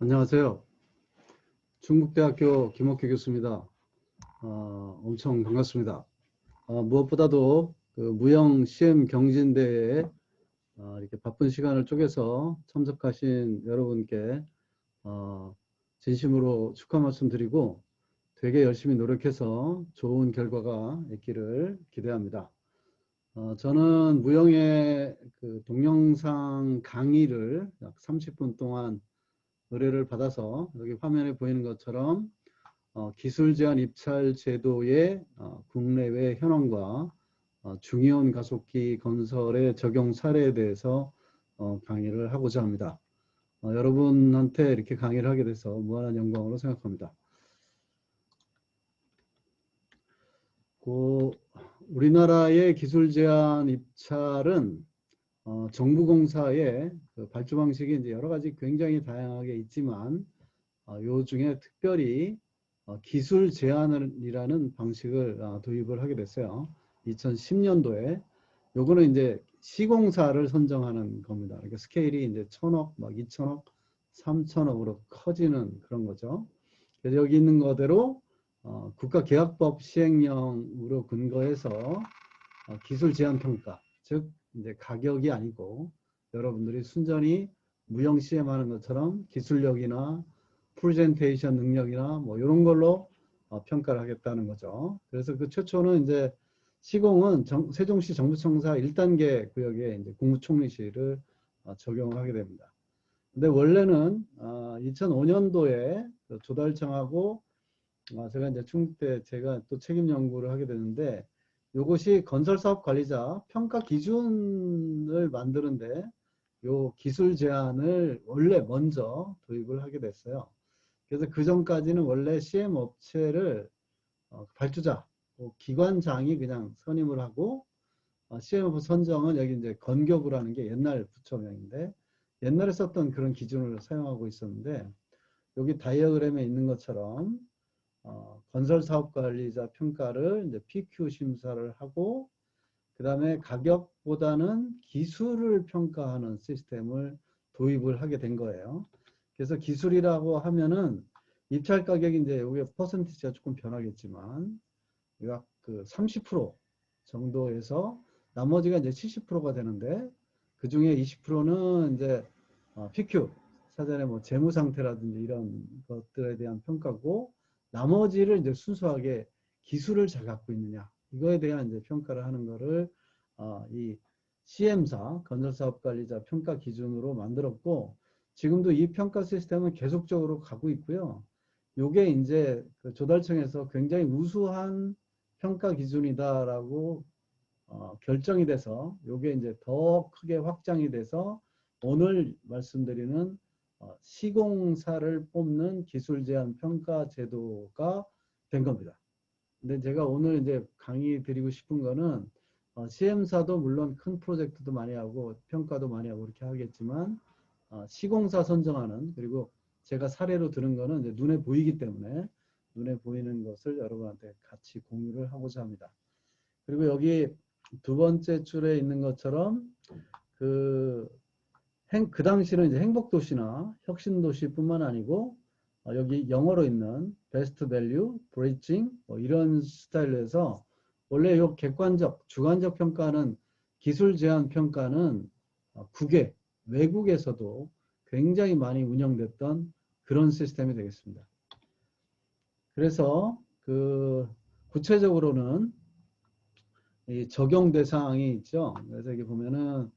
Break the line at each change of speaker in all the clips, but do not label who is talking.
안녕하세요. 중국대학교 김옥규 교수입니다. 엄청 반갑습니다. 무엇보다도 그 무형 시험 경진대회에 이렇게 바쁜 시간을 쪼개서 참석하신 여러분께 진심으로 축하 말씀 드리고 되게 열심히 노력해서 좋은 결과가 있기를 기대합니다. 저는 무형의 그 동영상 강의를 약 30분 동안 의뢰를 받아서 여기 화면에 보이는 것처럼 기술 제한 입찰 제도의 국내외 현황과 중이온 가속기 건설의 적용 사례에 대해서 강의를 하고자 합니다. 여러분한테 이렇게 강의를 하게 돼서 무한한 영광으로 생각합니다. 우리나라의 기술 제한 입찰은 정부공사의 그 발주 방식이 이제 여러 가지 굉장히 다양하게 있지만 요 중에 특별히 기술 제한이라는 방식을 도입을 하게 됐어요. 2010년도에 요거는 이제 시공사를 선정하는 겁니다. 그러니까 스케일이 이제 1000억, 막 2000억, 3000억으로 커지는 그런 거죠. 그래서 여기 있는 거대로 국가계약법 시행령으로 근거해서 기술 제한 평가, 즉 이제 가격이 아니고 여러분들이 순전히 무형 시험하는 것처럼 기술력이나 프레젠테이션 능력이나 뭐 이런 걸로 평가를 하겠다는 거죠. 그래서 그 최초는 이제 시공은 세종시 정부청사 1단계 구역에 이제 국무총리실을 적용을 하게 됩니다. 근데 원래는 2005년도에 조달청하고 제가 이제 충북대 제가 또 책임 연구를 하게 되는데 이것이 건설사업관리자 평가 기준을 만드는데 요 기술 제한을 원래 먼저 도입을 하게 됐어요. 그래서 그 전까지는 원래 CM 업체를 발주자, 기관장이 그냥 선임을 하고 CM 선정은 여기 이제 건교부라는 게 옛날 부처명인데 옛날에 썼던 그런 기준을 사용하고 있었는데 여기 다이어그램에 있는 것처럼 건설사업관리자 평가를 이제 PQ 심사를 하고 그 다음에 가격보다는 기술을 평가하는 시스템을 도입을 하게 된 거예요. 그래서 기술이라고 하면은 입찰 가격이 이제 여기 퍼센티지가 조금 변하겠지만 약 그 30% 정도에서 나머지가 이제 70%가 되는데 그 중에 20%는 이제 PQ 사전에 뭐 재무 상태라든지 이런 것들에 대한 평가고 나머지를 이제 순수하게 기술을 잘 갖고 있느냐 이거에 대한 이제 평가를 하는 거를 이 CM사 건설사업관리자 평가 기준으로 만들었고 지금도 이 평가 시스템은 계속적으로 가고 있고요. 요게 이제 그 조달청에서 굉장히 우수한 평가 기준이다라고 결정이 돼서 요게 이제 더 크게 확장이 돼서 오늘 말씀드리는 시공사를 뽑는 기술 제한 평가 제도가 된 겁니다. 근데 제가 오늘 이제 강의 드리고 싶은 거는 CM사도 물론 큰 프로젝트도 많이 하고 평가도 많이 하고 그렇게 하겠지만 시공사 선정하는 그리고 제가 사례로 들은 거는 이제 눈에 보이기 때문에 눈에 보이는 것을 여러분한테 같이 공유를 하고자 합니다. 그리고 여기 두 번째 줄에 있는 것처럼 그 당시는 이제 행복도시나 혁신도시뿐만 아니고 여기 영어로 있는 베스트 밸류, 브리칭 뭐 이런 스타일로 해서 원래 요 객관적, 주관적 평가는 기술 제한 평가는 국외, 외국에서도 굉장히 많이 운영됐던 그런 시스템이 되겠습니다. 그래서 그 구체적으로는 이 적용 대상이 있죠. 그래서 여기 보면은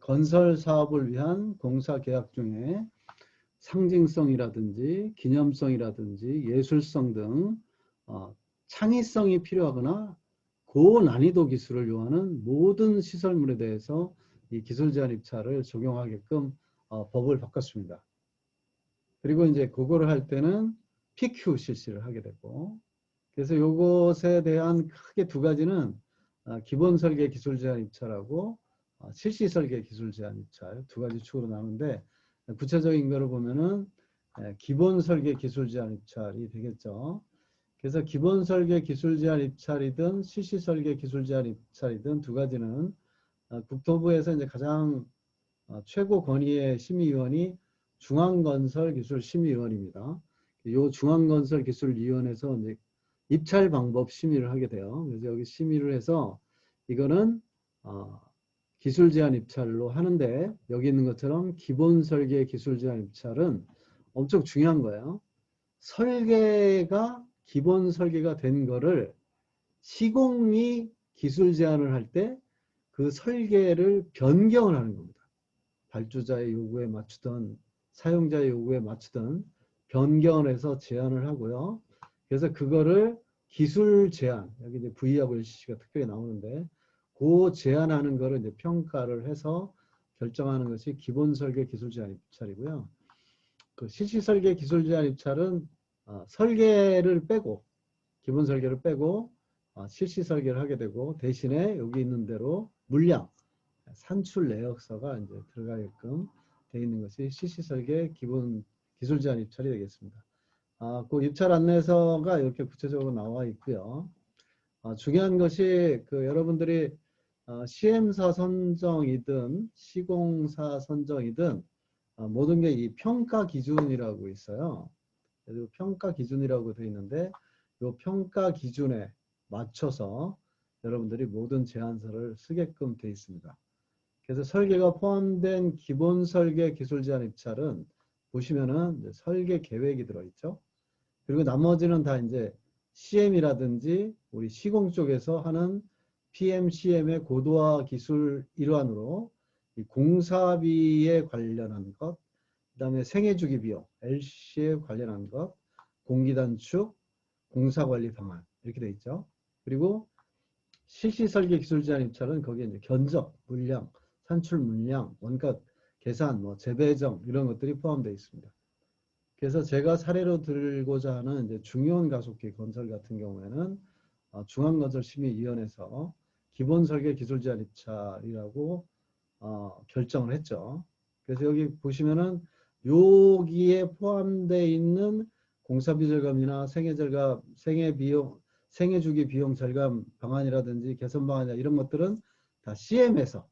건설 사업을 위한 공사 계약 중에 상징성이라든지 기념성이라든지 예술성 등 창의성이 필요하거나 고난이도 기술을 요하는 모든 시설물에 대해서 이 기술 제한 입찰을 적용하게끔 법을 바꿨습니다. 그리고 이제 그거를 할 때는 PQ 실시를 하게 되고 그래서 요것에 대한 크게 두 가지는 기본 설계 기술 제한 입찰하고 실시 설계 기술 제한 입찰 두 가지 축으로 나누는데 구체적인 거를 보면은 기본 설계 기술 제한 입찰이 되겠죠. 그래서 기본 설계 기술 제한 입찰이든 실시 설계 기술 제한 입찰이든 두 가지는 국토부에서 이제 가장 최고 권위의 심의위원이 중앙건설기술심의위원입니다. 이 중앙건설기술위원회에서 이제 입찰 방법 심의를 하게 돼요. 그래서 여기 심의를 해서 이거는 기술 제한 입찰로 하는데, 여기 있는 것처럼 기본 설계 기술 제한 입찰은 엄청 중요한 거예요. 설계가 기본 설계가 된 거를 시공이 기술 제안을 할 때 그 설계를 변경을 하는 겁니다. 발주자의 요구에 맞추던 사용자의 요구에 맞추던 변경을 해서 제안을 하고요. 그래서 그거를 기술 제안, 여기 이제 V하고 LCC가 특별히 나오는데, 그 제안하는 거를 이제 평가를 해서 결정하는 것이 기본 설계 기술 제안 입찰이고요. 그 실시 설계 기술 제안 입찰은 설계를 빼고, 기본 설계를 빼고 실시 설계를 하게 되고, 대신에 여기 있는 대로 물량, 산출 내역서가 이제 들어가게끔 되어 있는 것이 실시 설계 기본 기술 제한 입찰이 되겠습니다. 그 입찰 안내서가 이렇게 구체적으로 나와 있고요. 중요한 것이 여러분들이 시엠사 선정이든 시공사 선정이든 모든 게 이 평가 기준이라고 있어요. 그래서 평가 기준이라고 되어 있는데, 이 평가 기준에 맞춰서 여러분들이 모든 제안서를 쓰게끔 되어 있습니다. 그래서 설계가 포함된 기본 설계 기술 제안 입찰은 보시면은 설계 계획이 들어있죠. 그리고 나머지는 다 이제 CM이라든지 우리 시공 쪽에서 하는 PMCM의 고도화 기술 일환으로 이 공사비에 관련한 것, 그 다음에 생애주기 비용, LC에 관련한 것, 공기단축, 공사관리 방안 이렇게 되어 있죠. 그리고 실시설계 기술 제한 입찰은 거기에 이제 견적, 물량, 산출 물량, 원가 계산, 재배정 이런 것들이 포함되어 있습니다. 그래서 제가 사례로 들고자 하는 이제 중요한 가속기 건설 같은 경우에는 중앙건설심의위원회에서 기본 설계 기술 제한 입찰이라고 결정을 했죠. 그래서 여기 보시면은 여기에 포함되어 있는 공사비 절감이나 생애절감, 생애비용, 생애주기 비용 절감 방안이라든지 개선 방안이나 이런 것들은 다 CM에서,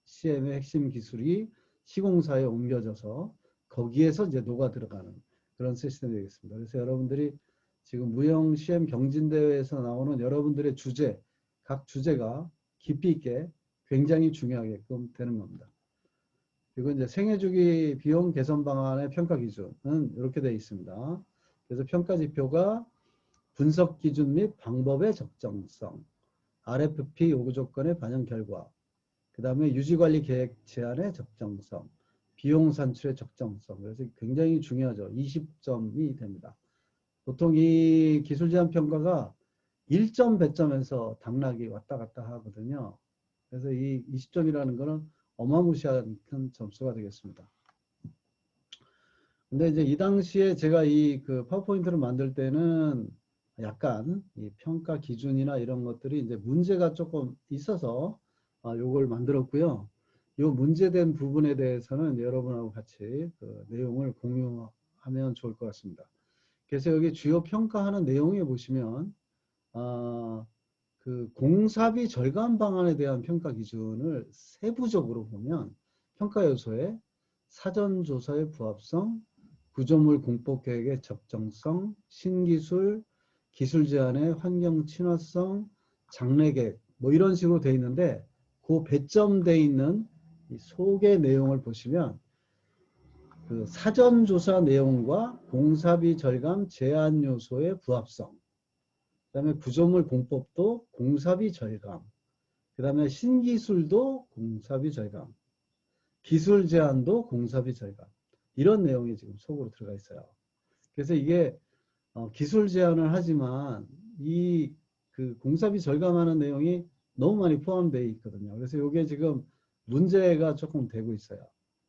CM의 핵심 기술이 시공사에 옮겨져서 거기에서 이제 녹아 들어가는 그런 시스템이 되겠습니다. 그래서 여러분들이 지금 무형 CM 경진대회에서 나오는 여러분들의 주제, 각 주제가 깊이 있게 굉장히 중요하게끔 되는 겁니다. 그리고 이제 생애주기 비용 개선 방안의 평가 기준은 이렇게 되어 있습니다. 그래서 평가 지표가 분석 기준 및 방법의 적정성, RFP 요구 조건의 반영 결과, 그 다음에 유지관리 계획 제안의 적정성, 비용 산출의 적정성. 그래서 굉장히 중요하죠. 20점이 됩니다. 보통 이 기술 제안 평가가 1점, 배점에서 당락이 왔다 갔다 하거든요. 그래서 이 20점이라는 거는 어마무시한 큰 점수가 되겠습니다. 근데 이제 이 당시에 제가 이 파워포인트를 만들 때는 약간 이 평가 기준이나 이런 것들이 이제 문제가 조금 있어서 요걸 만들었고요. 요 문제된 부분에 대해서는 여러분하고 같이 내용을 공유하면 좋을 것 같습니다. 그래서 여기 주요 평가하는 내용에 보시면 공사비 절감 방안에 대한 평가 기준을 세부적으로 보면 평가 요소에 사전조사의 부합성, 구조물 공법 계획의 적정성, 신기술, 기술 제안의 환경 친화성, 장래 계획 이런 식으로 되어 있는데, 그 배점되어 있는 이 소개 내용을 보시면 사전조사 내용과 공사비 절감 제한 요소의 부합성, 그 다음에 구조물 공법도 공사비 절감, 그 다음에 신기술도 공사비 절감, 기술 제한도 공사비 절감, 이런 내용이 지금 속으로 들어가 있어요. 그래서 이게 기술 제한을 하지만 이 공사비 절감하는 내용이 너무 많이 포함되어 있거든요. 그래서 이게 지금 문제가 조금 되고 있어요.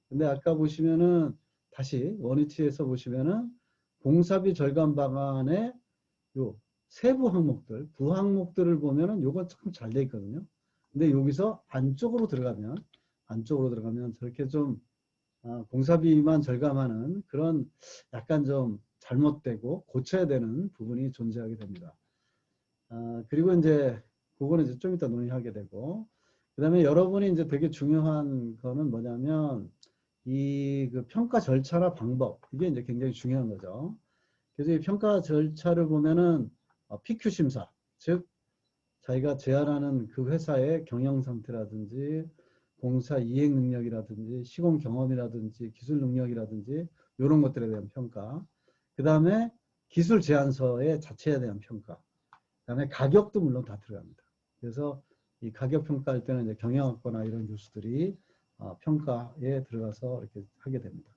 근데 아까 보시면은 다시 원위치에서 보시면은 공사비 절감 방안의 요 세부 항목들, 부항목들을 보면은 요건 참 잘 돼 있거든요. 근데 여기서 안쪽으로 들어가면 저렇게 좀 공사비만 절감하는 그런 약간 좀 잘못되고 고쳐야 되는 부분이 존재하게 됩니다. 그리고 이제 그거는 이제 좀 이따 논의하게 되고, 그 다음에 여러분이 이제 되게 중요한 거는 뭐냐면 이 그 평가 절차나 방법, 이게 이제 굉장히 중요한 거죠. 그래서 이 평가 절차를 보면은 PQ 심사, 즉 자기가 제안하는 그 회사의 경영 상태라든지 공사 이행 능력이라든지 시공 경험이라든지 기술 능력이라든지 이런 것들에 대한 평가. 그 다음에 기술 제안서의 자체에 대한 평가. 그 다음에 가격도 물론 다 들어갑니다. 그래서 이 가격 평가할 때는 이제 경영학과나 이런 교수들이 평가에 들어가서 이렇게 하게 됩니다.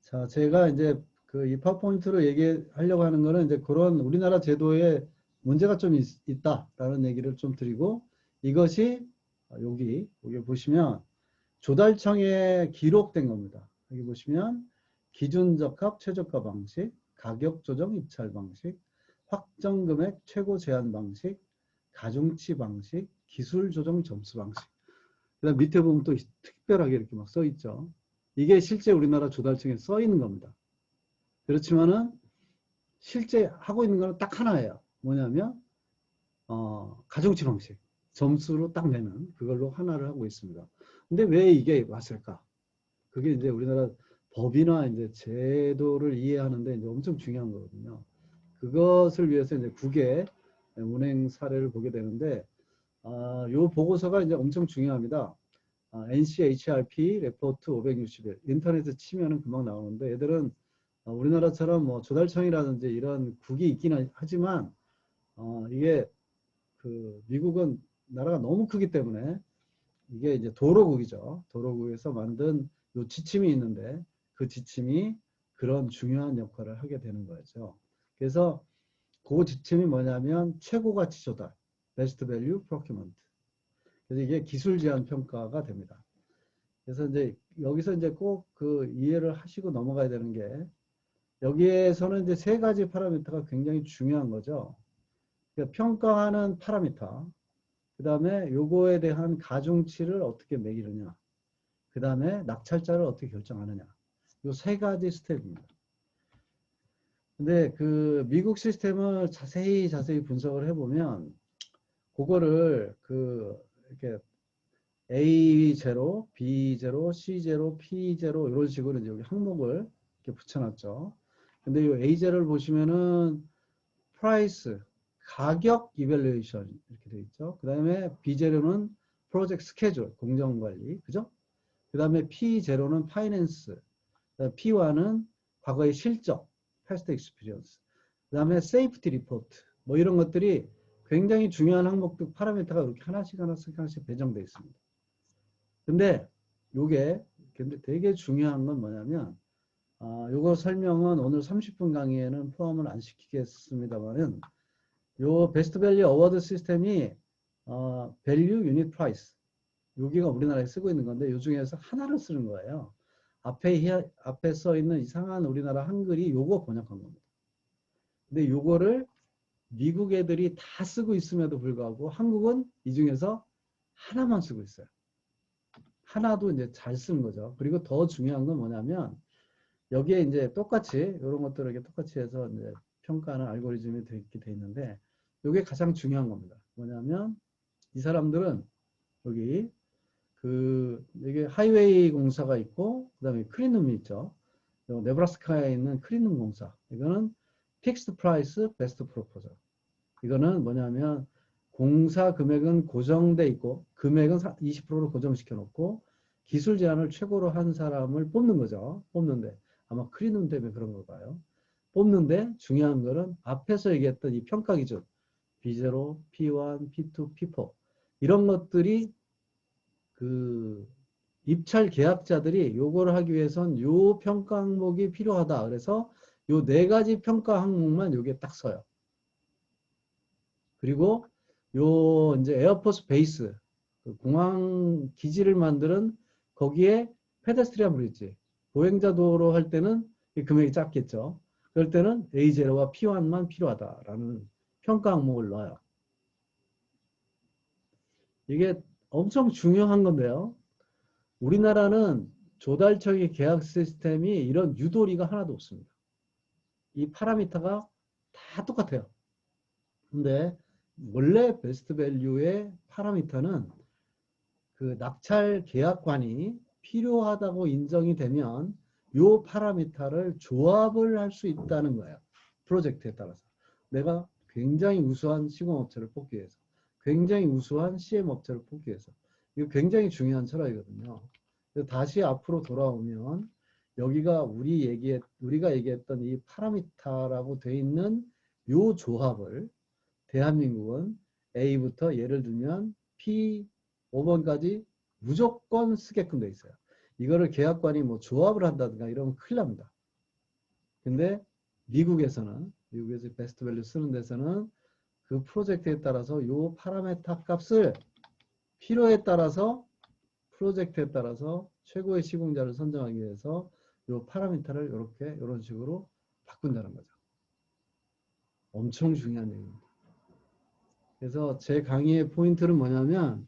자, 제가 이제 그 이 파워포인트로 얘기하려고 하는 거는 이제 그런 우리나라 제도에 문제가 좀 있다라는 얘기를 좀 드리고, 이것이 여기 보시면 조달청에 기록된 겁니다. 여기 보시면 기준적합 최저가 방식, 가격 조정 입찰 방식, 확정 금액 최고 제한 방식, 가중치 방식, 기술 조정 점수 방식. 그다음 밑에 보면 또 특별하게 이렇게 막 써 있죠. 이게 실제 우리나라 조달청에 써 있는 겁니다. 그렇지만은 실제 하고 있는 거는 딱 하나예요. 뭐냐면 가중치 방식, 점수로 딱 내는 그걸로 하나를 하고 있습니다. 근데 왜 이게 왔을까? 그게 이제 우리나라 법이나 이제 제도를 이해하는데 이제 엄청 중요한 거거든요. 그것을 위해서 이제 국외 운행 사례를 보게 되는데, 요 보고서가 이제 엄청 중요합니다. NCHRP 레포트 561 인터넷에 치면은 금방 나오는데, 얘들은 우리나라처럼 뭐 조달청이라든지 이런 국이 있기는 하지만 이게 그 미국은 나라가 너무 크기 때문에 이게 이제 도로국이죠. 도로국에서 만든 요 지침이 있는데 그 지침이 그런 중요한 역할을 하게 되는 거죠. 그래서 그 지침이 뭐냐면 최고 가치 조달, 베스트 밸류 프로큐먼트. 그래서 이게 기술 제한 평가가 됩니다. 그래서 이제 여기서 이제 꼭 그 이해를 하시고 넘어가야 되는 게, 여기에서는 이제 세 가지 파라미터가 굉장히 중요한 거죠. 그러니까 평가하는 파라미터, 그 다음에 요거에 대한 가중치를 어떻게 매기느냐, 그 다음에 낙찰자를 어떻게 결정하느냐, 요 세 가지 스텝입니다. 근데 그 미국 시스템을 자세히 분석을 해보면 그거를 그 이렇게 A0, B0, C0, P0 이런 식으로 이제 여기 항목을 이렇게 붙여놨죠. 근데 이 A0를 보시면은 프라이스, 가격 이밸류에이션 이렇게 되어 있죠. 그 다음에 B0는 프로젝트 스케줄, 공정관리, 그죠? 그 다음에 P0는 파이낸스, P1은 과거의 실적, past experience, 그 다음에 세이프티 리포트, 뭐 이런 것들이 굉장히 중요한 항목들, 파라미터가 이렇게 하나씩 배정되어 있습니다. 근데 요게 되게 중요한 건 뭐냐면, 요거 설명은 오늘 30분 강의에는 포함을 안 시키겠습니다만은, 요 베스트 밸류 어워드 시스템이 밸류 유닛 프라이스, 여기가 우리나라에 쓰고 있는 건데 요 중에서 하나를 쓰는 거예요. 앞에 써 있는 이상한 우리나라 한글이 요거 번역한 겁니다. 근데 요거를 미국 애들이 다 쓰고 있음에도 불구하고 한국은 이 중에서 하나만 쓰고 있어요. 하나도 이제 잘 쓰는 거죠. 그리고 더 중요한 건 뭐냐면, 여기에 이제 똑같이 이런 것들을 이렇게 똑같이 해서 이제 평가하는 알고리즘이 되게 돼 있는데, 이게 가장 중요한 겁니다. 뭐냐면 이 사람들은 여기 이게 하이웨이 공사가 있고, 그다음에 클린룸이 있죠. 네브라스카에 있는 클린룸 공사. 이거는 픽스드 프라이스 베스트 프로포절. 이거는 뭐냐면 공사 금액은 고정돼 있고 금액은 20%로 고정시켜 놓고 기술 제안을 최고로 한 사람을 뽑는 거죠. 뽑는데 아마 클린룸 때문에 그런 걸 봐요. 뽑는데 중요한 거는 앞에서 얘기했던 이 평가 기준 B0, P1, P2, P4 이런 것들이 그 입찰 계약자들이 요거를 하기 위해선 요 평가 항목이 필요하다. 그래서 요 네 가지 평가 항목만 요게 딱 써요. 그리고 요 이제 에어포스 베이스 그 공항 기지를 만드는 거기에 페데스트리안 브리지 보행자 도로 할 때는 이 금액이 작겠죠. 그럴 때는 A0와 P1만 필요하다라는 평가 항목을 넣어요. 이게 엄청 중요한 건데요. 우리나라는 조달청의 계약 시스템이 이런 유도리가 하나도 없습니다. 이 파라미터가 다 똑같아요. 근데 원래 베스트 밸류의 파라미터는 그 낙찰 계약관이 필요하다고 인정이 되면 요 파라미터를 조합을 할 수 있다는 거예요. 프로젝트에 따라서. 내가 굉장히 우수한 시공업체를 뽑기 위해서, 굉장히 우수한 CM업체를 뽑기 위해서. 이거 굉장히 중요한 철학이거든요. 다시 앞으로 돌아오면 여기가 우리가 얘기했던 이 파라미터라고 돼 있는 요 조합을 대한민국은 A부터 예를 들면 P 5번까지 무조건 쓰게끔 돼 있어요. 이거를 계약관이 뭐 조합을 한다든가 이러면 큰일 납니다. 근데 미국에서 베스트 밸류 쓰는 데서는 그 프로젝트에 따라서 요 파라메타 값을 필요에 따라서 프로젝트에 따라서 최고의 시공자를 선정하기 위해서 요 파라미터를 이렇게 이런 식으로 바꾼다는 거죠. 엄청 중요한 얘기입니다. 그래서 제 강의의 포인트는 뭐냐면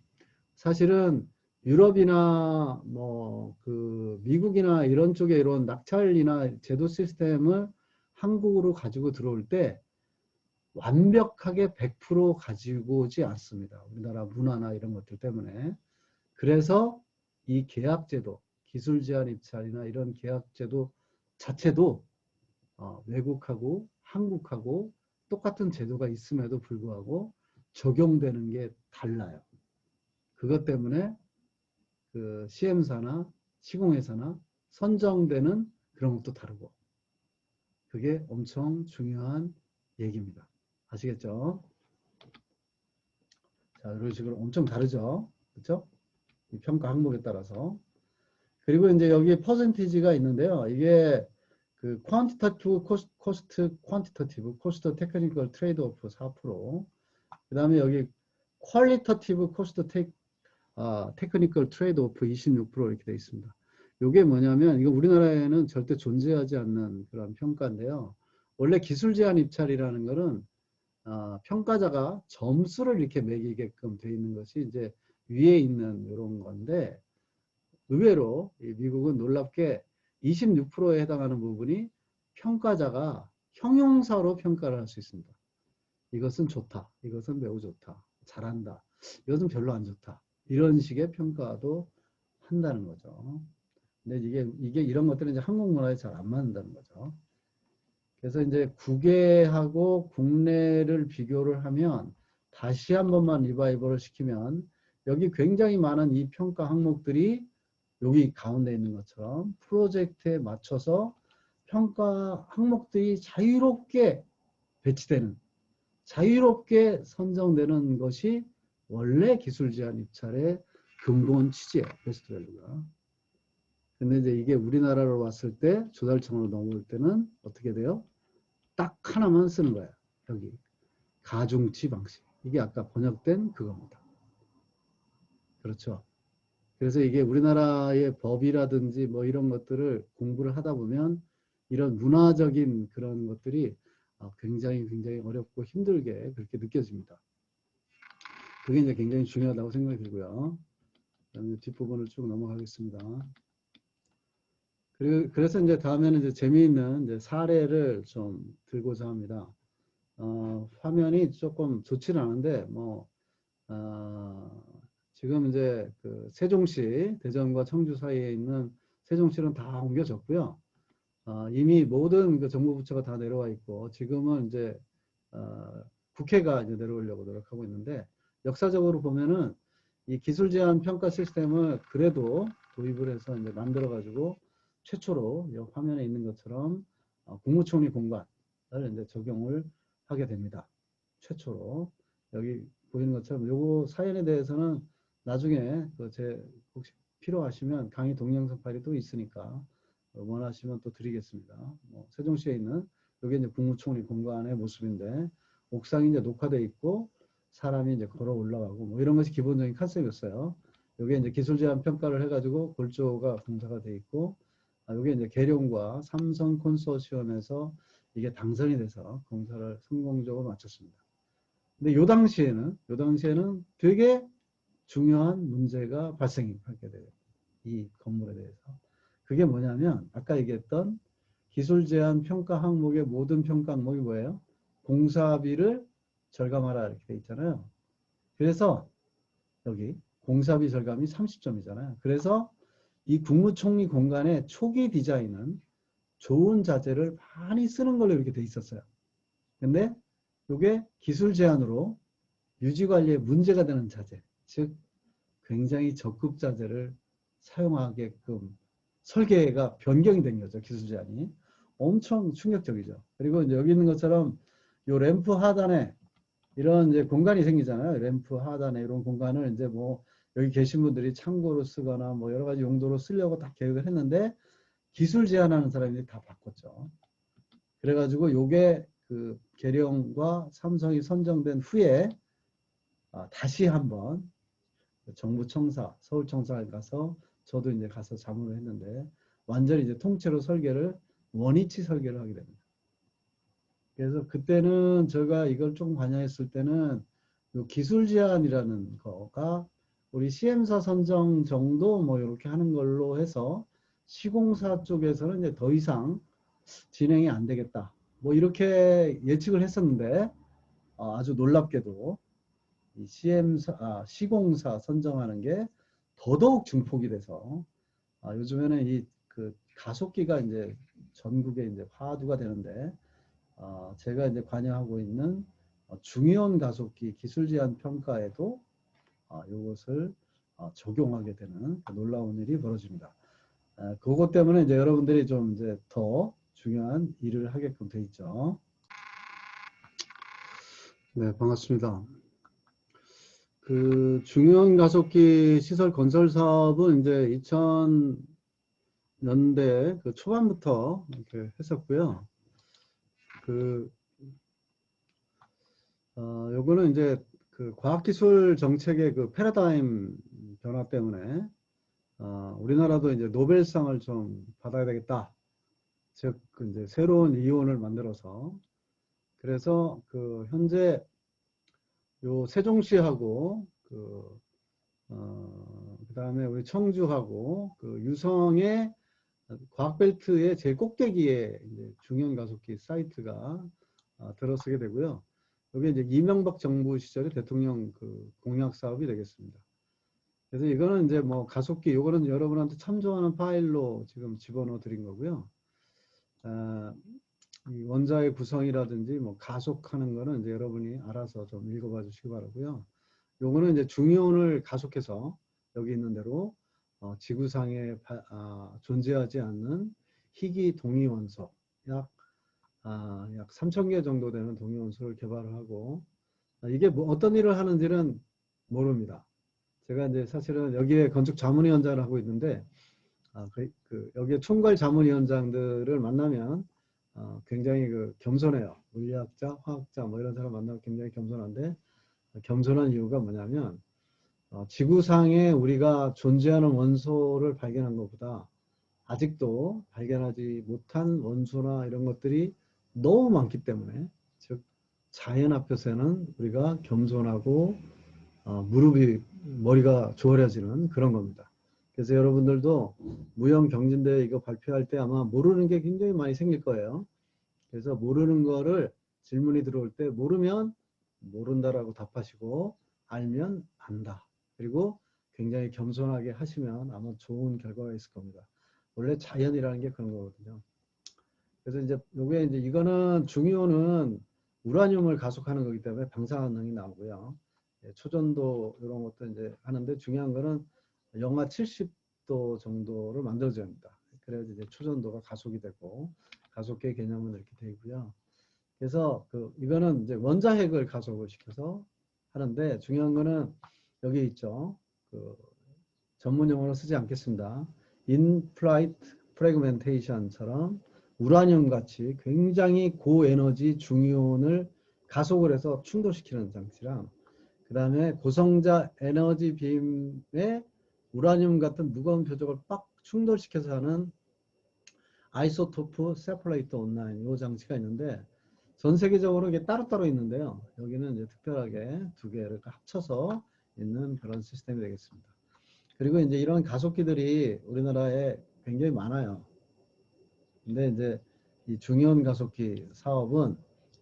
사실은 유럽이나 뭐 그 미국이나 이런 쪽에 이런 낙찰이나 제도 시스템을 한국으로 가지고 들어올 때 완벽하게 100% 가지고 오지 않습니다. 우리나라 문화나 이런 것들 때문에. 그래서 이 계약제도, 기술 제한 입찰이나 이런 계약제도 자체도 외국하고 한국하고 똑같은 제도가 있음에도 불구하고 적용되는 게 달라요. 그것 때문에 그 CM사나 시공회사나 선정되는 그런 것도 다르고 그게 엄청 중요한 얘기입니다. 아시겠죠? 자, 이런 식으로 엄청 다르죠? 그렇죠? 이 평가 항목에 따라서. 그리고 이제 여기 퍼센티지가 있는데요. 이게 그 퀀티터티브 코스트 퀀티터티브 코스트 테크니컬 트레이드 오프 4%. 그다음에 여기 퀄리터티브 코스트 테크니컬 트레이드 오프 26% 이렇게 되어 있습니다. 이게 뭐냐면 이거 우리나라에는 절대 존재하지 않는 그런 평가인데요. 원래 기술 제한 입찰이라는 거는 평가자가 점수를 이렇게 매기게끔 되어 있는 것이 이제 위에 있는 이런 건데 의외로 미국은 놀랍게 26%에 해당하는 부분이 평가자가 형용사로 평가를 할 수 있습니다. 이것은 좋다. 이것은 매우 좋다. 잘한다. 이것은 별로 안 좋다. 이런 식의 평가도 한다는 거죠. 근데 이게 이런 것들은 이제 한국 문화에 잘 안 맞는다는 거죠. 그래서 이제 국외하고 국내를 비교를 하면 다시 한 번만 리바이벌을 시키면 여기 굉장히 많은 이 평가 항목들이 여기 가운데 있는 것처럼 프로젝트에 맞춰서 평가 항목들이 자유롭게 배치되는 자유롭게 선정되는 것이 원래 기술 제한 입찰의 근본 취지예요. 베스트 밸류가. 근데 이제 이게 우리나라로 왔을 때 조달청으로 넘어올 때는 어떻게 돼요? 딱 하나만 쓰는 거예요. 여기 가중치 방식. 이게 아까 번역된 그겁니다. 그렇죠. 그래서 이게 우리나라의 법이라든지 뭐 이런 것들을 공부를 하다 보면 이런 문화적인 그런 것들이 굉장히 어렵고 힘들게 그렇게 느껴집니다. 그게 이제 굉장히 중요하다고 생각이 들고요. 그다음에 뒷부분을 쭉 넘어가겠습니다. 그래서 이제 다음에는 이제 재미있는 이제 사례를 좀 들고자 합니다. 화면이 조금 좋지는 않은데 지금 이제 그 세종시 대전과 청주 사이에 있는 세종시는 다 옮겨졌고요. 이미 모든 그 정부 부처가 다 내려와 있고 지금은 이제 국회가 이제 내려오려고 노력하고 있는데 역사적으로 보면은 이 기술 제한 평가 시스템을 그래도 도입을 해서 이제 만들어 가지고 최초로 이 화면에 있는 것처럼 국무총리 공관을 이제 적용을 하게 됩니다. 최초로 여기 보이는 것처럼 요거 사연에 대해서는 나중에 제 혹시 필요하시면 강의 동영상 파일이 또 있으니까 원하시면 또 드리겠습니다. 세종시에 있는 여기 이제 국무총리 공관의 모습인데 옥상이 이제 녹화되어 있고 사람이 이제 걸어 올라가고 뭐 이런 것이 기본적인 컨셉이었어요. 여기 이제 기술 제한 평가를 해가지고 골조가 공사가 돼 있고 여기 이제 계룡과 삼성 콘소시엄에서 이게 당선이 돼서 공사를 성공적으로 마쳤습니다. 근데 요 당시에는 되게 중요한 문제가 발생하게 돼요. 이 건물에 대해서. 그게 뭐냐면 아까 얘기했던 기술 제한 평가 항목의 모든 평가 항목이 뭐예요? 공사비를 절감하라 이렇게 돼 있잖아요. 그래서 여기 공사비 절감이 30점이잖아요. 그래서 이 국무총리 공간의 초기 디자인은 좋은 자재를 많이 쓰는 걸로 이렇게 돼 있었어요. 근데 이게 기술 제한으로 유지관리에 문제가 되는 자재, 즉 굉장히 적급 자재를 사용하게끔 설계가 변경이 된 거죠. 기술 제한이. 엄청 충격적이죠. 그리고 이제 여기 있는 것처럼 요 램프 하단에 이런 이제 공간이 생기잖아요. 램프 하단에 이런 공간을 이제 뭐 여기 계신 분들이 창고로 쓰거나 뭐 여러 가지 용도로 쓰려고 다 계획을 했는데 기술 제한하는 사람들이 다 바꿨죠. 그래가지고 요게 그 계령과 삼성이 선정된 후에 다시 한번 정부 청사, 서울 청사에 가서 저도 이제 가서 자문을 했는데 완전히 이제 통째로 설계를 원위치 설계를 하게 됩니다. 그래서 그때는 제가 이걸 조금 관여했을 때는 요 기술 제한이라는 거가 우리 시엠사 선정 정도 뭐 이렇게 하는 걸로 해서 시공사 쪽에서는 이제 더 이상 진행이 안 되겠다. 뭐 이렇게 예측을 했었는데 아주 놀랍게도 이 시공사 선정하는 게 더더욱 증폭이 돼서 요즘에는 이 그 가속기가 이제 전국에 이제 화두가 되는데 제가 이제 관여하고 있는 중이온 가속기 기술 제한 평가에도 이것을 적용하게 되는 놀라운 일이 벌어집니다. 그것 때문에 이제 여러분들이 좀 이제 더 중요한 일을 하게끔 돼 있죠. 네, 반갑습니다. 그 중요한 가속기 시설 건설 사업은 이제 2000년대 그 초반부터 이렇게 했었고요. 요거는 이제 그 과학기술 정책의 그 패러다임 변화 때문에 우리나라도 이제 노벨상을 좀 받아야 되겠다. 즉, 그 이제 새로운 이론을 만들어서 그래서 그 현재 요 세종시하고 그다음에 우리 청주하고 그 유성의 과학벨트의 제 꼭대기에 이제 중형 가속기 사이트가 들어서게 되고요. 여기 이제 이명박 정부 시절에 대통령 그 공약 사업이 되겠습니다. 그래서 이거는 이제 뭐 가속기, 이거는 여러분한테 참조하는 파일로 지금 집어넣어 드린 거고요. 이 원자의 구성이라든지 뭐 가속하는 거는 이제 여러분이 알아서 좀 읽어봐 주시기 바라고요. 요거는 이제 중이온을 가속해서 여기 있는 대로 지구상에 존재하지 않는 희귀 동위원소 약 3,000개 정도 되는 동위원소를 개발을 하고 이게 뭐 어떤 일을 하는지는 모릅니다. 제가 이제 사실은 여기에 건축 자문위원장을 하고 있는데 여기에 총괄 자문위원장들을 만나면 굉장히 겸손해요. 물리학자, 화학자 뭐 이런 사람 만나면 굉장히 겸손한데 겸손한 이유가 뭐냐면 지구상에 우리가 존재하는 원소를 발견한 것보다 아직도 발견하지 못한 원소나 이런 것들이 너무 많기 때문에 즉 자연 앞에서는 우리가 겸손하고 머리가 조아려지는 그런 겁니다. 그래서 여러분들도 무형경진대회 이거 발표할 때 아마 모르는 게 굉장히 많이 생길 거예요. 그래서 모르는 거를 질문이 들어올 때 모르면 모른다라고 답하시고 알면 안다. 그리고 굉장히 겸손하게 하시면 아마 좋은 결과가 있을 겁니다. 원래 자연이라는 게 그런 거거든요. 그래서 이제 요게 이제 이거는 중이온은 우라늄을 가속하는 거기 때문에 방사능이 나오고요. 초전도 이런 것도 이제 하는데 중요한 거는 영하 70도 정도를 만들어줘야 합니다. 그래야지 이제 초전도가 가속이 되고 가속계 개념은 이렇게 되어 있고요. 그래서 이거는 이제 원자핵을 가속을 시켜서 하는데 중요한 거는 여기 있죠. 전문 용어로 쓰지 않겠습니다. In-flight fragmentation처럼 우라늄 같이 굉장히 고에너지 중이온을 가속을 해서 충돌시키는 장치랑 그 다음에 고성자 에너지 빔에 우라늄 같은 무거운 표적을 빡 충돌시켜서 하는 아이소토프 세퍼레이터 온라인 이 장치가 있는데 전 세계적으로 이게 따로따로 있는데요. 여기는 이제 특별하게 두 개를 합쳐서 있는 그런 시스템이 되겠습니다. 그리고 이제 이런 가속기들이 우리나라에 굉장히 많아요. 근데 이제 이 중이온 가속기 사업은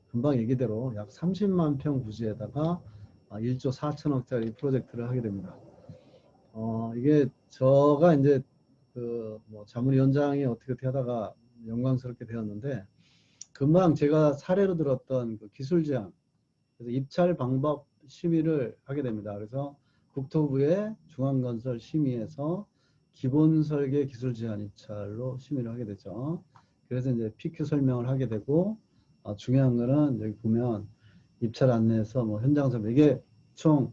금방 얘기대로 약 30만 평 부지에다가 1조 4천억짜리 프로젝트를 하게 됩니다. 이게 제가 이제 뭐 자문위원장이 어떻게 하다가 영광스럽게 되었는데, 금방 제가 사례로 들었던 그 기술 제안, 그래서 입찰 방법 심의를 하게 됩니다. 그래서 국토부의 중앙건설 심의에서 기본 설계 기술 제안 입찰로 심의를 하게 되죠. 그래서 이제 PQ 설명을 하게 되고, 중요한 거는 여기 보면 입찰 안내에서 뭐 현장 설명, 이게 총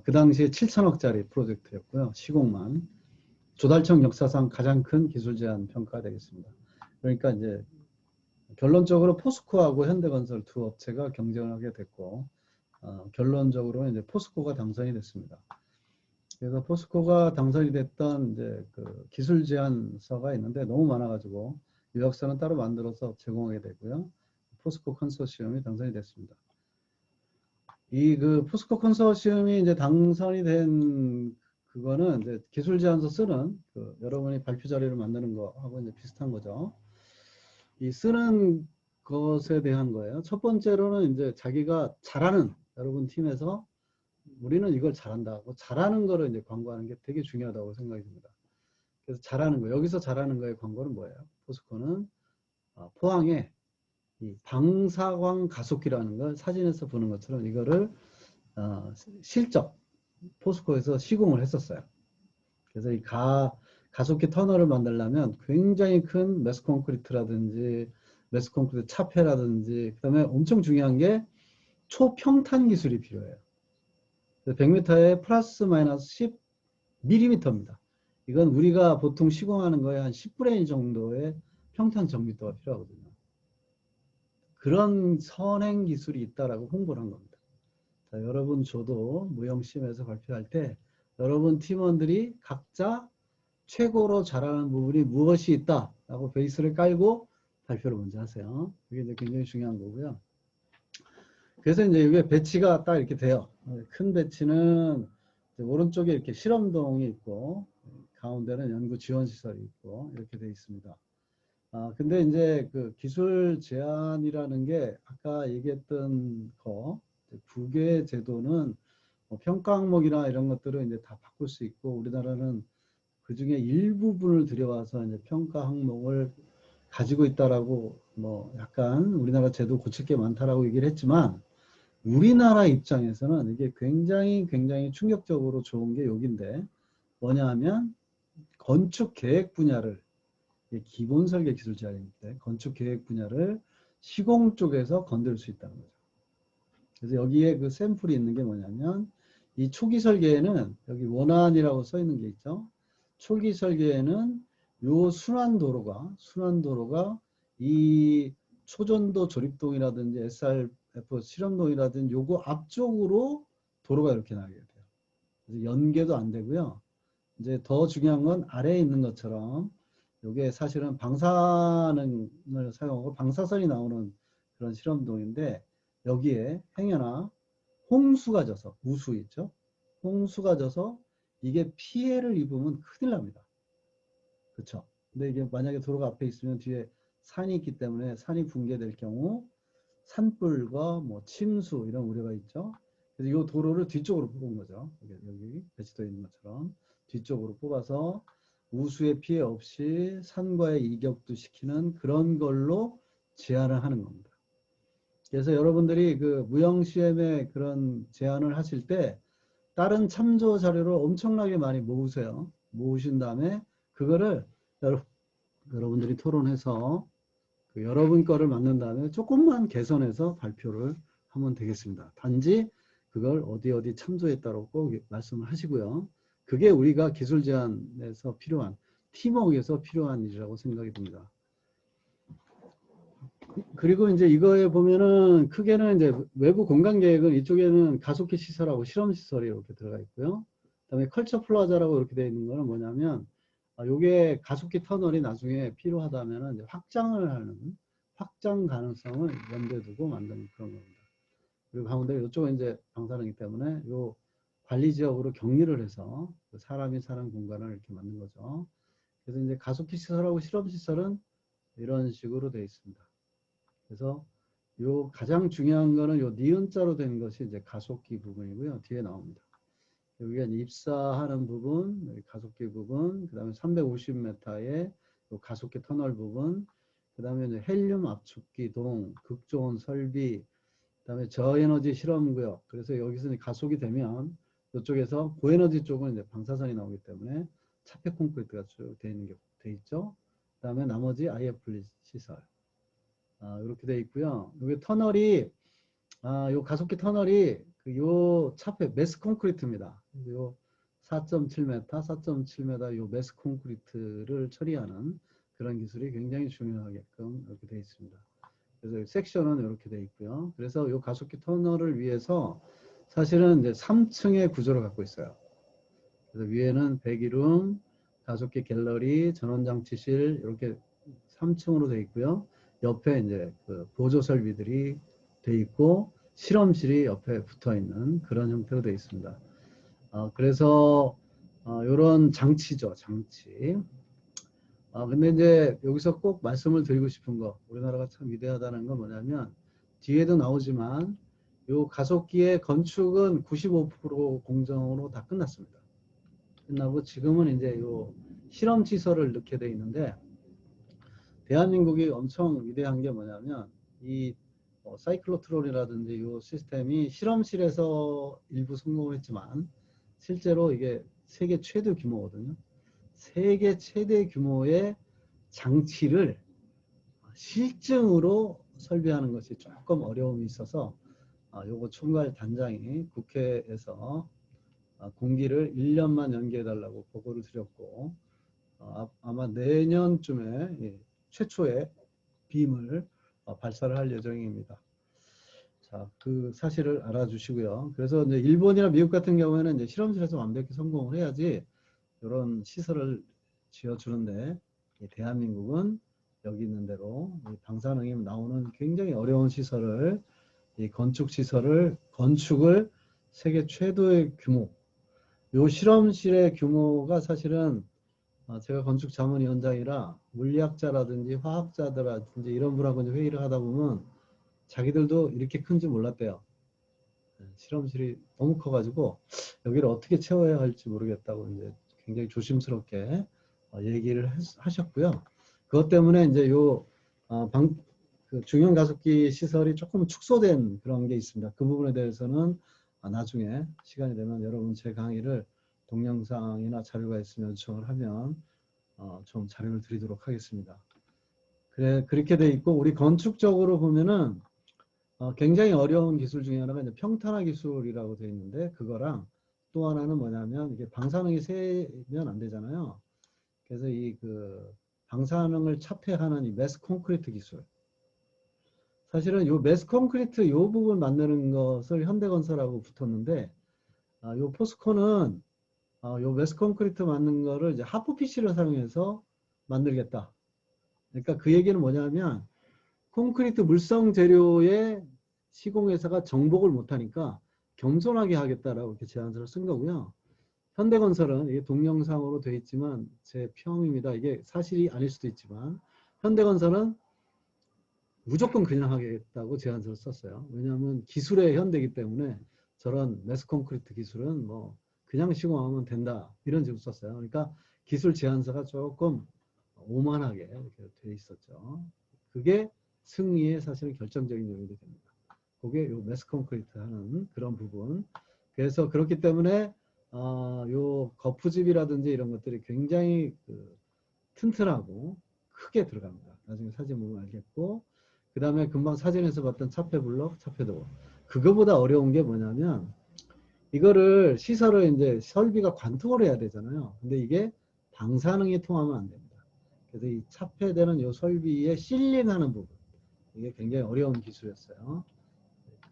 그 당시에 7천억짜리 프로젝트였고요. 시공만. 조달청 역사상 가장 큰 기술 제안 평가가 되겠습니다. 그러니까 이제 결론적으로 포스코하고 현대건설 두 업체가 경쟁을 하게 됐고, 결론적으로 이제 포스코가 당선이 됐습니다. 그래서 포스코가 당선이 됐던 이제 그 기술 제안서가 있는데 너무 많아가지고 요약서는 따로 만들어서 제공하게 되고요. 포스코 컨소시엄이 당선이 됐습니다. 이 그 포스코 컨소시엄이 이제 당선이 된 그거는 이제 기술 제안서 쓰는 그 여러분이 발표 자료를 만드는 거하고 이제 비슷한 거죠. 이 쓰는 것에 대한 거예요. 첫 번째로는 이제 자기가 잘하는 여러분 팀에서 우리는 이걸 잘한다고 잘하는 거를 이제 광고하는 게 되게 중요하다고 생각이 듭니다. 그래서 잘하는 거, 여기서 잘하는 거의 광고는 뭐예요? 포스코는 포항에 이 방사광 가속기라는 걸 사진에서 보는 것처럼 이거를 실적 포스코에서 시공을 했었어요. 그래서 이 가속기 터널을 만들려면 굉장히 큰 메스 콘크리트라든지 메스 콘크리트 차폐라든지 그다음에 엄청 중요한 게 초평탄 기술이 필요해요. 100m에 플러스 마이너스 10mm입니다. 이건 우리가 보통 시공하는 거에 한 10분의 1 정도의 평탄 정밀도가 필요하거든요. 그런 선행 기술이 있다라고 홍보를 한 겁니다. 자, 여러분 저도 무용심에서 발표할 때 여러분 팀원들이 각자 최고로 잘하는 부분이 무엇이 있다라고 베이스를 깔고 발표를 먼저 하세요. 그게 이제 굉장히 중요한 거고요. 그래서 이제 이게 배치가 딱 이렇게 돼요. 큰 배치는 오른쪽에 이렇게 실험동이 있고 가운데는 연구 지원 시설이 있고 이렇게 되어 있습니다. 근데 이제 그 기술 제한이라는 게 아까 얘기했던 거 두 개의 제도는 뭐 평가 항목이나 이런 것들은 이제 다 바꿀 수 있고 우리나라는 그 중에 일부분을 들여와서 이제 평가 항목을 가지고 있다라고 뭐 약간 우리나라 제도 고칠 게 많다라고 얘기를 했지만 우리나라 입장에서는 이게 굉장히 충격적으로 좋은 게 여기인데 뭐냐 하면 건축 계획 분야를 기본 설계 기술 제한인데 건축 계획 분야를 시공 쪽에서 건들 수 있다는 거죠. 그래서 여기에 그 샘플이 있는 게 뭐냐면 이 초기 설계에는 여기 원안이라고 써 있는 게 있죠. 초기 설계에는 요 순환도로가 이 초전도 조립동이라든지 SRF 실험동이라든지 요거 앞쪽으로 도로가 이렇게 나게 돼요. 그래서 연계도 안 되고요. 이제 더 중요한 건 아래에 있는 것처럼 요게 사실은 방사능을 사용하고 방사선이 나오는 그런 실험동인데 여기에 행여나 홍수가 져서 우수 있죠. 홍수가 져서 이게 피해를 입으면 큰일 납니다. 그렇죠. 근데 이게 만약에 도로가 앞에 있으면 뒤에 산이 있기 때문에 산이 붕괴될 경우 산불과 뭐 침수 이런 우려가 있죠. 그래서 이 도로를 뒤쪽으로 뽑은 거죠. 여기 배치되어 있는 것처럼 뒤쪽으로 뽑아서 우수의 피해 없이 산과의 이격도 시키는 그런 걸로 제안을 하는 겁니다. 그래서 여러분들이 그 무형시험에 그런 제안을 하실 때 다른 참조 자료를 엄청나게 많이 모으세요. 모으신 다음에 그거를 여러분들이 토론해서 그 여러분 거를 만든 다음에 조금만 개선해서 발표를 하면 되겠습니다. 단지 그걸 어디 참조했다고 꼭 말씀을 하시고요. 그게 우리가 기술 제안에서 필요한 팀워크에서 필요한 일이라고 생각이 듭니다. 그리고 이제 이거에 보면은 크게는 이제 외부 공간 계획은 이쪽에는 가속기 시설하고 실험 시설이 이렇게 들어가 있고요. 그다음에 컬처 플라자라고 이렇게 되어 있는 거는 뭐냐면 요게 가속기 터널이 나중에 필요하다면은 이제 확장을 하는 확장 가능성을 염두에 두고 만든 그런 겁니다. 그리고 가운데 이쪽은 이제 방사능이기 때문에 요 관리 지역으로 격리를 해서 사람이 사는 공간을 이렇게 만든 거죠. 그래서 이제 가속기 시설하고 실험 시설은 이런 식으로 되어 있습니다. 그래서 요 가장 중요한 거는 요 니은자로 된 것이 이제 가속기 부분이고요. 뒤에 나옵니다. 여기가 이제 입사하는 부분, 여기 가속기 부분, 그 다음에 350m의 가속기 터널 부분, 그 다음에 이제 헬륨 압축기 동, 극조온 설비, 그 다음에 저에너지 실험구역. 그래서 여기서 이제 가속이 되면 이쪽에서 고에너지 쪽은 이제 방사선이 나오기 때문에 차폐 콘크리트가 쭉 돼 있는 게 돼 있죠. 그 다음에 나머지 IFV 시설. 이렇게 돼 있고요. 여기 터널이 요 가속기 터널이 요 차폐 메스 콘크리트입니다. 요 4.7m, 4.7m 요 메스 콘크리트를 처리하는 그런 기술이 굉장히 중요하게끔 이렇게 되어 있습니다. 그래서 섹션은 이렇게 되어 있고요. 그래서 요 가속기 터널을 위해서 사실은 이제 3층의 구조를 갖고 있어요. 그래서 위에는 배기룸, 가속기 갤러리, 전원장치실 이렇게 3층으로 되어 있고요. 옆에 이제 그 보조 설비들이 되어 있고 실험실이 옆에 붙어 있는 그런 형태로 되어 있습니다. 그래서 이런 장치죠, 장치. 근데 이제 여기서 꼭 말씀을 드리고 싶은 거, 우리나라가 참 위대하다는 건 뭐냐면 뒤에도 나오지만 요 가속기의 건축은 95% 공정으로 다 끝났습니다. 끝나고 지금은 이제 요 실험 시설을 넣게 돼 있는데 대한민국이 엄청 위대한 게 뭐냐면 이 사이클로트론이라든지 요 시스템이 실험실에서 일부 성공을 했지만 실제로 이게 세계 최대 규모거든요. 세계 최대 규모의 장치를 실증으로 설비하는 것이 조금 어려움이 있어서 요거 총괄 단장이 국회에서 공기를 1년만 연기해 달라고 보고를 드렸고 아마 내년쯤에 최초의 빔을 발사를 할 예정입니다. 자, 그 사실을 알아주시고요. 그래서 이제 일본이나 미국 같은 경우에는 이제 실험실에서 완벽히 성공을 해야지 이런 시설을 지어주는데 대한민국은 여기 있는 대로 방사능이 나오는 굉장히 어려운 시설을 이 건축을 세계 최고의 규모 요 실험실의 규모가 사실은 제가 건축자문위원장이라 물리학자라든지 화학자들라든지 이런 분하고 이제 회의를 하다 보면 자기들도 이렇게 큰지 몰랐대요. 실험실이 너무 커가지고 여기를 어떻게 채워야 할지 모르겠다고 이제 굉장히 조심스럽게 얘기를 하셨고요. 그것 때문에 이제 그 중형 가속기 시설이 조금 축소된 그런 게 있습니다. 그 부분에 대해서는 나중에 시간이 되면 여러분 제 강의를 동영상이나 자료가 있으면 요청을 하면 좀 자료를 드리도록 하겠습니다. 그렇게 돼 있고 우리 건축적으로 보면은 굉장히 어려운 기술 중에 하나가 이제 평탄화 기술이라고 되어 있는데 그거랑 또 하나는 뭐냐면 이게 방사능이 새면 안 되잖아요. 그래서 그 방사능을 차폐하는 이 매스 콘크리트 기술. 사실은 요 매스 콘크리트 요 부분 만드는 것을 현대건설하고 붙었는데 요 포스코는 요 매스 콘크리트 만든 거를 이제 하프 PC를 사용해서 만들겠다. 그러니까 그 얘기는 뭐냐면 콘크리트 물성 재료의 시공회사가 정복을 못하니까 겸손하게 하겠다라고 이렇게 제안서를 쓴 거고요. 현대건설은 이게 동영상으로 되어 있지만 제 평입니다. 이게 사실이 아닐 수도 있지만 현대건설은 무조건 그냥 하겠다고 제안서를 썼어요. 왜냐하면 기술의 현대이기 때문에 저런 매스 콘크리트 기술은 뭐 그냥 시공하면 된다 이런 식으로 썼어요. 그러니까 기술 제안서가 조금 오만하게 이렇게 돼 있었죠. 그게 승리의 사실은 결정적인 요인이 됩니다. 그게 요 매스 콘크리트 하는 그런 부분. 그래서 그렇기 때문에 요 거푸집이라든지 이런 것들이 굉장히 튼튼하고 크게 들어갑니다. 나중에 사진 보면 알겠고 그 다음에 금방 사진에서 봤던 차폐블럭, 차폐도어 그거보다 어려운 게 뭐냐면 이거를 시설을 이제 설비가 관통을 해야 되잖아요. 근데 이게 방사능이 통하면 안 됩니다. 그래서 이 차폐되는 요 설비에 실링하는 부분 이게 굉장히 어려운 기술이었어요.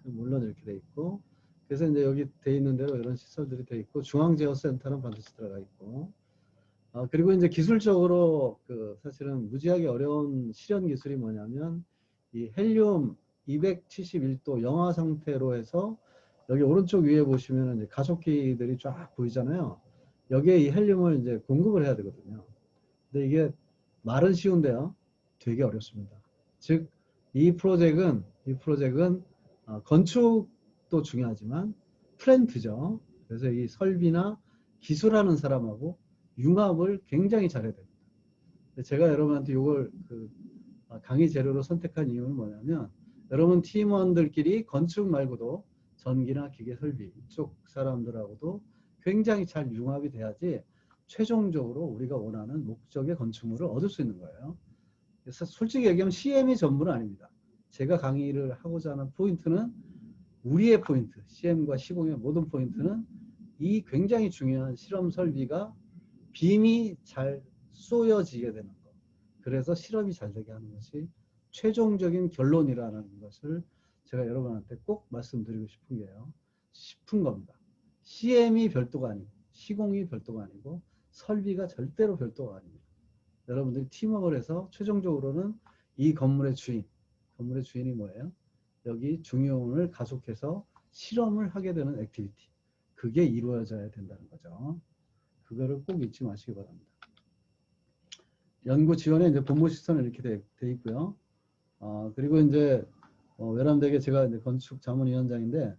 물론 이렇게 돼 있고 그래서 이제 여기 돼 있는 대로 이런 시설들이 돼 있고 중앙제어센터는 반드시 들어가 있고 그리고 이제 기술적으로 사실은 무지하게 어려운 실현 기술이 뭐냐면 이 헬륨 271도 영하 상태로 해서 여기 오른쪽 위에 보시면 이제 가속기들이 쫙 보이잖아요. 여기에 이 헬륨을 이제 공급을 해야 되거든요. 근데 이게 말은 쉬운데요. 되게 어렵습니다. 즉, 이 프로젝트는 건축도 중요하지만 플랜트죠. 그래서 이 설비나 기술하는 사람하고 융합을 굉장히 잘해야 됩니다. 제가 여러분한테 이걸 강의 재료로 선택한 이유는 뭐냐면 여러분 팀원들끼리 건축 말고도 전기나 기계 설비 이쪽 사람들하고도 굉장히 잘 융합이 돼야지 최종적으로 우리가 원하는 목적의 건축물을 얻을 수 있는 거예요. 그래서 솔직히 얘기하면 CM이 전부는 아닙니다. 제가 강의를 하고자 하는 포인트는 우리의 포인트, CM과 시공의 모든 포인트는 이 굉장히 중요한 실험 설비가 빔이 잘 쏘여지게 되는 것. 그래서 실험이 잘 되게 하는 것이 최종적인 결론이라는 것을 제가 여러분한테 꼭 말씀드리고 싶은 겁니다. CM이 별도가 아니고 시공이 별도가 아니고 설비가 절대로 별도가 아닙니다. 여러분들이 팀워크를 해서 최종적으로는 이 건물의 주인이 뭐예요? 여기 중요원을 가속해서 실험을 하게 되는 액티비티. 그게 이루어져야 된다는 거죠. 그거를 꼭 잊지 마시기 바랍니다. 연구 지원에 이제 본부 시설은 이렇게 돼 있고요. 그리고 이제 외람되게 제가 이제 건축 자문위원장인데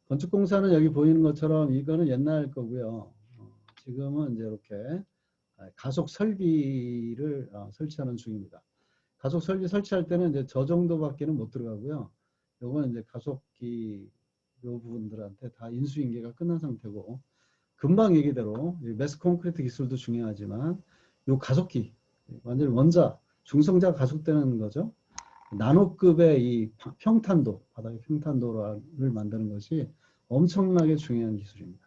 건축공사는 여기 보이는 것처럼 이거는 옛날 거고요. 지금은 이제 이렇게 가속 설비를 설치하는 중입니다. 가속 설비 설치할 때는 이제 저 정도밖에는 못 들어가고요. 요건 이제 가속기 요 부분들한테 다 인수인계가 끝난 상태고 금방 얘기대로 매스 콘크리트 기술도 중요하지만 요 가속기 완전히 원자 중성자 가속되는 거죠. 나노급의 이 평탄도 바닥의 평탄도를 만드는 것이 엄청나게 중요한 기술입니다.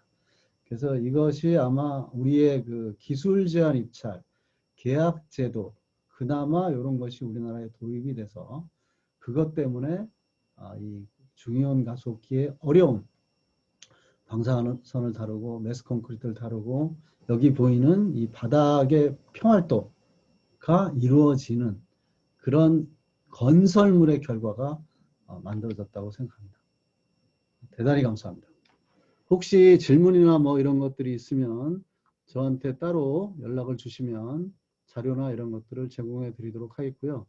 그래서 이것이 아마 우리의 그 기술 제한 입찰 계약 제도 그나마 이런 것이 우리나라에 도입이 돼서 그것 때문에 이 중이온 가속기의 어려움 방사선을 다루고 매스 콘크리트를 다루고 여기 보이는 이 바닥의 평활도가 이루어지는 그런 건설물의 결과가 만들어졌다고 생각합니다. 대단히 감사합니다. 혹시 질문이나 뭐 이런 것들이 있으면 저한테 따로 연락을 주시면 자료나 이런 것들을 제공해 드리도록 하겠고요.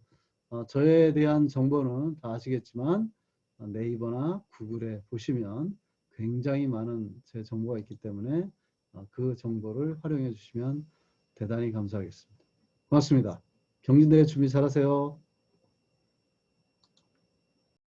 저에 대한 정보는 다 아시겠지만 네이버나 구글에 보시면 굉장히 많은 제 정보가 있기 때문에 그 정보를 활용해 주시면 대단히 감사하겠습니다. 고맙습니다. 경진대회 준비 잘하세요.